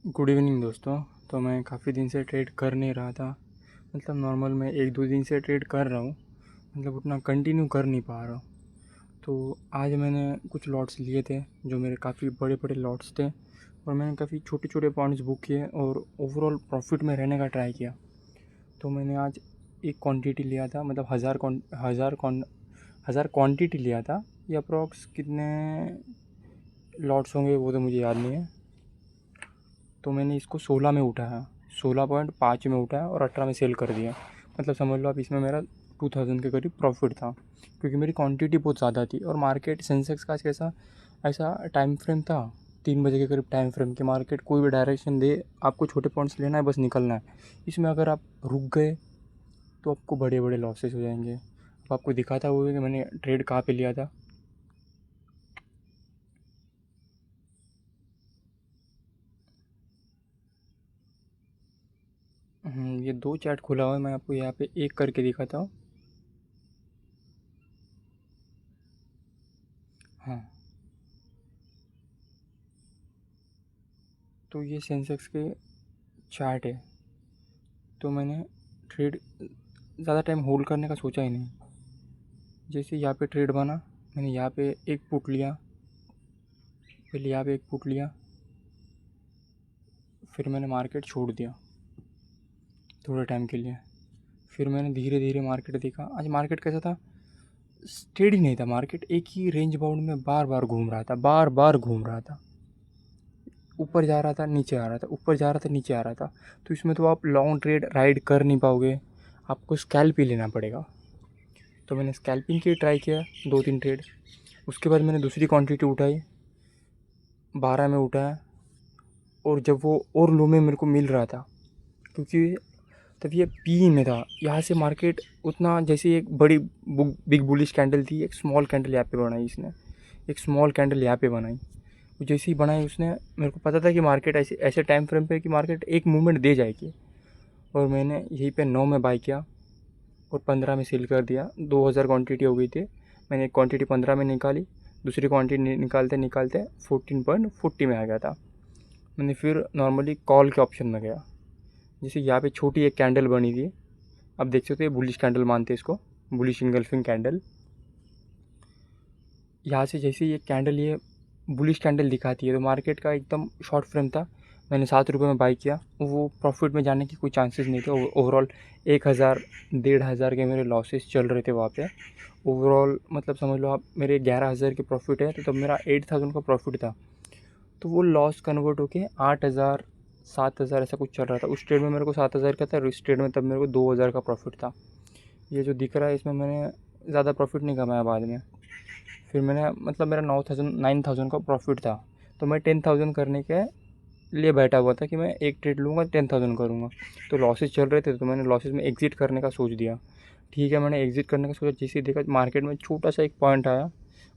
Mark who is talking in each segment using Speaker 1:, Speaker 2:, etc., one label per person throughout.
Speaker 1: Good evening दोस्तों। तो मैं काफ़ी दिन से ट्रेड कर नहीं रहा था। मतलब नॉर्मल मैं 1-2 दिन से ट्रेड कर रहा हूँ, मतलब उतना कंटिन्यू कर नहीं पा रहा हूँ। तो आज मैंने कुछ लॉट्स लिए थे जो मेरे काफ़ी बड़े बड़े लॉट्स थे, और मैंने काफ़ी छोटे छोटे पॉइंट्स बुक किए और ओवरऑल प्रॉफिट में रहने का ट्राई किया। तो मैंने आज एक क्वांटिटी लिया था, मतलब हज़ार क्वांटिटी लिया था। ये अप्रॉक्स कितने लॉट्स होंगे वो तो मुझे याद नहीं है। तो मैंने इसको 16 में उठाया, 16.5 में उठाया और 18 में सेल कर दिया। मतलब समझ लो आप, इसमें मेरा 2000 के करीब प्रॉफिट था, क्योंकि मेरी क्वांटिटी बहुत ज़्यादा थी। और मार्केट सेंसेक्स का कैसा ऐसा टाइम फ्रेम था, 3 बजे के करीब टाइम फ्रेम कि मार्केट कोई भी डायरेक्शन दे, आपको छोटे पॉइंट्स लेना है, बस निकलना है। इसमें अगर आप रुक गए तो आपको बड़े बड़े लॉसेस हो जाएंगे। अब आपको दिखाता हुआ कि मैंने ट्रेड कहाँ पे लिया था। ये 2 चार्ट खुला हुआ है, मैं आपको यहाँ पे एक करके दिखाता हूँ। हाँ, तो ये सेंसेक्स के चार्ट है। तो मैंने ट्रेड ज़्यादा टाइम होल्ड करने का सोचा ही नहीं। जैसे यहाँ पे ट्रेड बना, मैंने यहाँ पे एक पुट लिया, पहले यहाँ पे एक पुट लिया, फिर मैंने मार्केट छोड़ दिया थोड़े टाइम के लिए। फिर मैंने धीरे धीरे मार्केट देखा। आज मार्केट कैसा था, स्टेडी नहीं था। मार्केट एक ही रेंज बाउंड में बार बार घूम रहा था, बार बार घूम रहा था। ऊपर जा रहा था, नीचे आ रहा था, ऊपर जा रहा था, नीचे आ रहा था। तो इसमें तो आप लॉन्ग ट्रेड राइड कर नहीं पाओगे, आपको स्कैल्प ही लेना पड़ेगा। तो मैंने स्कैल्पिंग की ट्राई किया 2-3 ट्रेड। उसके बाद मैंने दूसरी क्वांटिटी उठाई, 12 में उठाया। और जब वो और लो में मेरे को मिल रहा था, क्योंकि तब ये पी में था, यहाँ से मार्केट उतना, जैसे एक बड़ी बिग बुलिश कैंडल थी, एक स्मॉल कैंडल यहाँ पे बनाई इसने, एक स्मॉल कैंडल यहाँ पे बनाई। वो जैसे ही बनाई उसने, मेरे को पता था कि मार्केट ऐसे ऐसे टाइम फ्रेम पे कि मार्केट एक मूवमेंट दे जाएगी। और मैंने यहीं पे 9 में बाई किया और 15 में सेल कर दिया। 2000 क्वांटिटी हो गई थी। मैंने एक क्वांटिटी 15 में निकाली, दूसरी क्वांटिटी निकालते निकालते 14.40 में आ गया था। मैंने फिर नॉर्मली कॉल के ऑप्शन में गया। जैसे यहाँ पे छोटी एक कैंडल बनी थी, अब देख सकते हो, बुलिश कैंडल मानते हैं इसको, बुलिश इंगल्फिंग कैंडल। यहाँ से जैसे ये कैंडल, ये बुलिश कैंडल दिखाती है, तो मार्केट का एकदम शॉर्ट फ्रेम था। मैंने 7 रुपये में बाई किया। वो प्रॉफिट में जाने की कोई चांसेस नहीं थे। ओवरऑल 1000 1500 के मेरे लॉसेस चल रहे थे वहाँ पे। ओवरऑल मतलब समझ लो आप, मेरे 11,000 के प्रॉफिट है, तो तब मेरा 8000 का प्रॉफिट था। तो वो लॉस कन्वर्ट होके 8000 7000 ऐसा कुछ चल रहा था। उस ट्रेड में मेरे को 7000 का था, और इस ट्रेड में तब मेरे को 2000 का प्रॉफिट था। ये जो दिख रहा है, इसमें मैंने ज़्यादा प्रॉफिट नहीं कमाया बाद में। फिर मैंने, मतलब मेरा 9000 का प्रॉफिट था। तो मैं 10,000 करने के लिए बैठा हुआ था कि मैं एक ट्रेड लूँगा, 10,000 करूँगा। तो लॉसेस चल रहे थे, तो मैंने लॉसेस में एग्ज़िट करने का सोच दिया। ठीक है, मैंने एग्ज़िट करने का सोचा। जैसे ही देखा मार्केट में छोटा सा एक पॉइंट आया,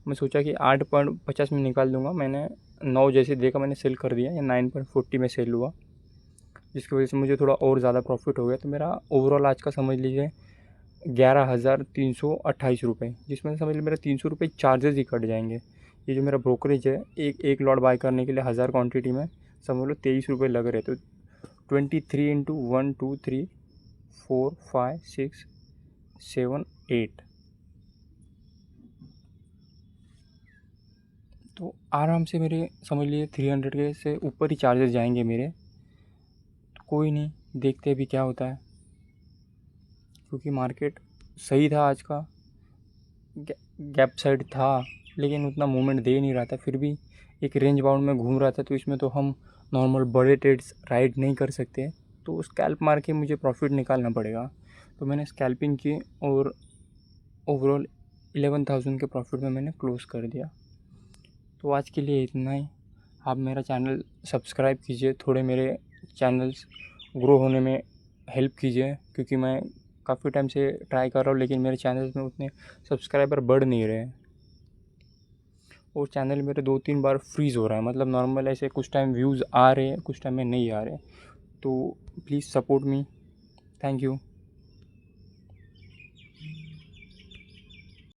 Speaker 1: मैं सोचा कि 8.50 में निकाल दूँगा। मैंने 9 जैसे देखा, मैंने सेल कर दिया, या 9.40 में सेल हुआ, जिसकी वजह से मुझे थोड़ा और ज़्यादा प्रॉफिट हो गया। तो मेरा ओवरऑल आज का समझ लीजिए 11,328 रुपये, जिसमें समझ लीजिए मेरा 300 रुपये चार्जेस ही कट जाएंगे। ये जो मेरा ब्रोकरेज है, एक लॉट बाय करने के लिए 1000 क्वांटिटी में समझ लो 23 रुपये लग रहे। तो 23 इंटू 1 2 3 4 5 6 7 8, तो आराम से मेरे समझ लीजिए 300 के से ऊपर ही चार्जेस जाएंगे मेरे। तो कोई नहीं, देखते अभी क्या होता है, क्योंकि मार्केट सही था आज का, गैप साइड था, लेकिन उतना मूवमेंट दे नहीं रहा था। फिर भी एक रेंज बाउंड में घूम रहा था, तो इसमें तो हम नॉर्मल बड़े ट्रेड्स राइड नहीं कर सकते। तो स्कैल्प मार के मुझे प्रॉफिट निकालना पड़ेगा। तो मैंने स्कैल्पिंग की और ओवरऑल 11,000 के प्रॉफिट में मैंने क्लोज़ कर दिया। तो आज के लिए इतना ही। आप मेरा चैनल सब्सक्राइब कीजिए, थोड़े मेरे चैनल्स ग्रो होने में हेल्प कीजिए, क्योंकि मैं काफ़ी टाइम से ट्राई कर रहा हूँ, लेकिन मेरे चैनल्स में उतने सब्सक्राइबर बढ़ नहीं रहे हैं। और चैनल मेरे 2-3 बार फ्रीज़ हो रहा है, मतलब नॉर्मल ऐसे कुछ टाइम व्यूज़ आ रहे हैं, कुछ टाइम में नहीं आ रहे। तो please support me. Thank you.